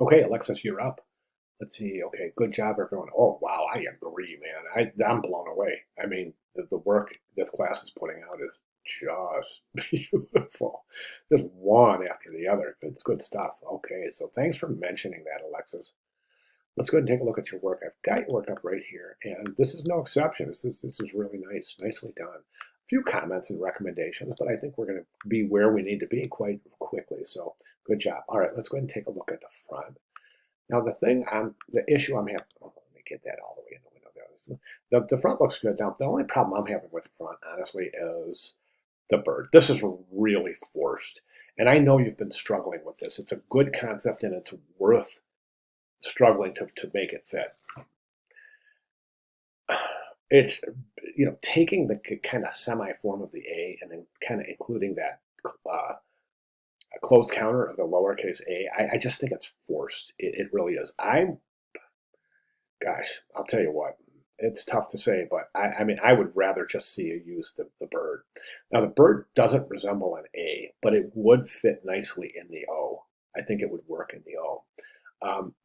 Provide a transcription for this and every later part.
Okay, Alexis, you're up. Let's see. Okay, good job, everyone. Oh, wow, I agree, man. I'm blown away. I mean, the work this class is putting out is just beautiful. Just one after the other. It's good stuff. Okay, so thanks for mentioning that, Alexis. Let's go ahead and take a look at your work. I've got your work up right here, and this is no exception. This is really nice, nicely done. A few comments and recommendations, but I think we're going to be where we need to be quite quickly. So good job. All right, let's go ahead and take a look at the front. Now the issue I'm having, oh, let me get that all the way in the window there. The front looks good. Now, the only problem I'm having with the front, honestly, is the bird. This is really forced. And I know you've been struggling with this. It's a good concept and it's worth struggling to make it fit. It's, taking the kind of semi form of the A and then kind of including that uh, closed counter of the lowercase a, I just think it's forced. It really is. Gosh, I'll tell you what, it's tough to say, but I mean, I would rather just see you use the bird. Now, the bird doesn't resemble an A, but it would fit nicely in the O. I think it would work in the O.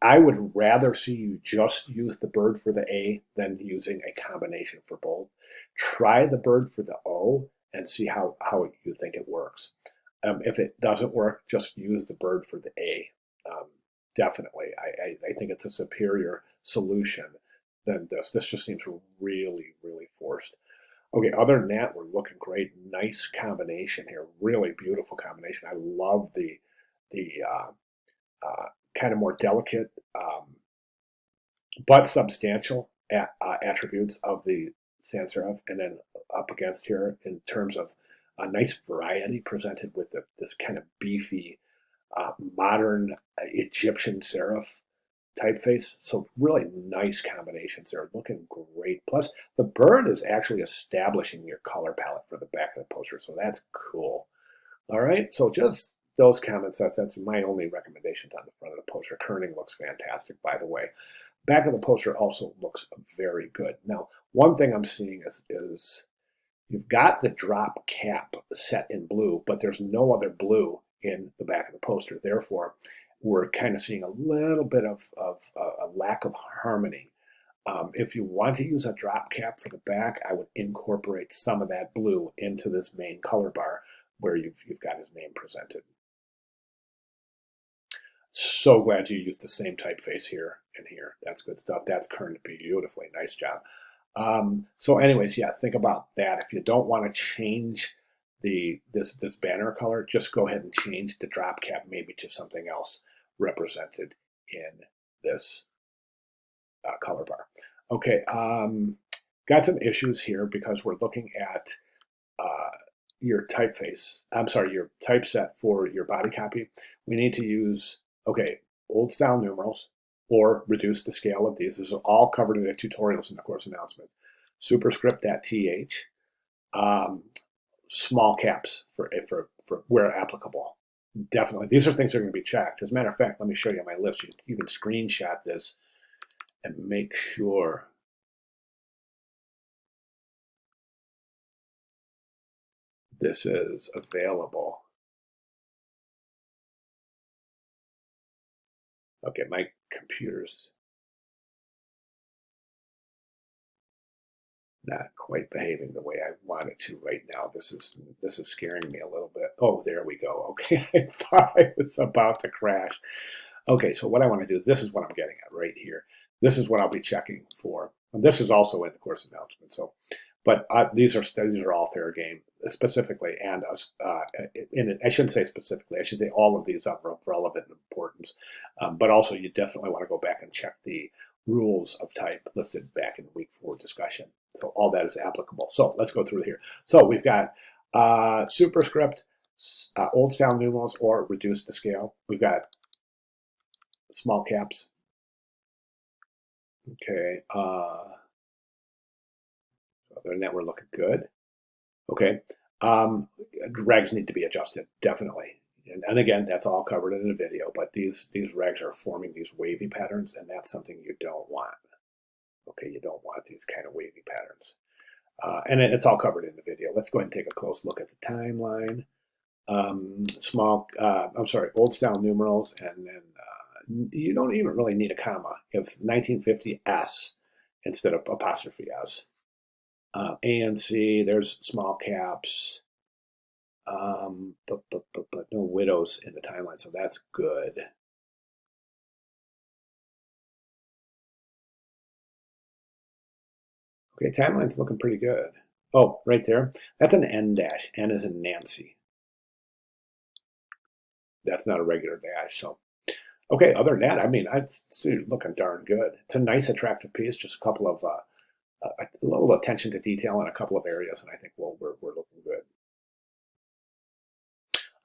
I would rather see you just use the bird for the A than using a combination for both. Try the bird for the O and see how you think it works. If it doesn't work, just use the bird for the A. Um, Definitely. I think it's a superior solution than this. This just seems really, really forced. Okay, other than that, we're looking great. Nice combination here. Really beautiful combination. I love the kind of more delicate but substantial attributes of the sans serif, and then up against here in terms of a nice variety presented with this kind of beefy modern Egyptian serif typeface. So really nice combinations there, looking great. Plus the bird is actually establishing your color palette for the back of the poster, so that's cool. All right, so just those comments, that's my only recommendations on the front of the poster. Kerning looks fantastic, by the way. Back of the poster also looks very good. Now, one thing I'm seeing is you've got the drop cap set in blue, but there's no other blue in the back of the poster. Therefore, we're kind of seeing a little bit of a lack of harmony. If you want to use a drop cap for the back, I would incorporate some of that blue into this main color bar where you've got his name presented. So glad you used the same typeface here and here. That's good stuff. That's kerned beautifully. Nice job. So anyways, yeah, think about that. If you don't want to change this banner color, just go ahead and change the drop cap maybe to something else represented in this color bar. Okay, got some issues here because we're looking at your typeface. I'm sorry, your typeset for your body copy. We need to use, okay, old style numerals or reduce the scale of these. This is all covered in the tutorials in the course announcements. Superscript.th, small caps for where applicable. Definitely, these are things that are going to be checked. As a matter of fact, let me show you my list. You can screenshot this and make sure this is available. Okay, my computer's not quite behaving the way I want it to right now. This is scaring me a little bit. Oh, there we go. Okay, I thought I was about to crash. Okay, so what I want to do is this is what I'm getting at right here. This is what I'll be checking for. And this is also in the course announcement. So, but these are all fair game specifically, and I shouldn't say specifically. I should say all of these are of relevant importance. But also, you definitely want to go back and check the rules of type listed back in week 4 discussion. So all that is applicable. So let's go through here. So we've got superscript, old style numerals, or reduce the scale. We've got small caps. Okay. Other than that, we're looking good. Okay. Regs need to be adjusted, definitely. And again, that's all covered in the video, but these regs are forming these wavy patterns, and that's something you don't want. Okay, you don't want these kind of wavy patterns. And it's all covered in the video. Let's go ahead and take a close look at the timeline. I'm sorry, old style numerals, and then You don't even really need a comma. You have 1950 S instead of apostrophe S. A and C, there's small caps, but no widows in the timeline, so that's good. Okay, timeline's looking pretty good. Oh, right there. That's an N dash. N is in Nancy. That's not a regular dash. So, okay, other than that, I mean, it's looking darn good. It's a nice, attractive piece. Just a couple of, a little attention to detail in a couple of areas, and I think we're looking good.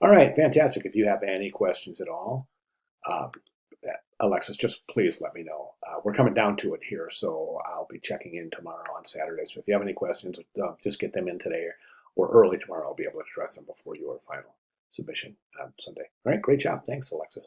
All right, fantastic. If you have any questions at all, uh, Alexis, just please let me know. We're coming down to it here, so I'll be checking in tomorrow on Saturday. So if you have any questions, just get them in today or early tomorrow. I'll be able to address them before your final submission on Sunday. All right, great job. Thanks, Alexis.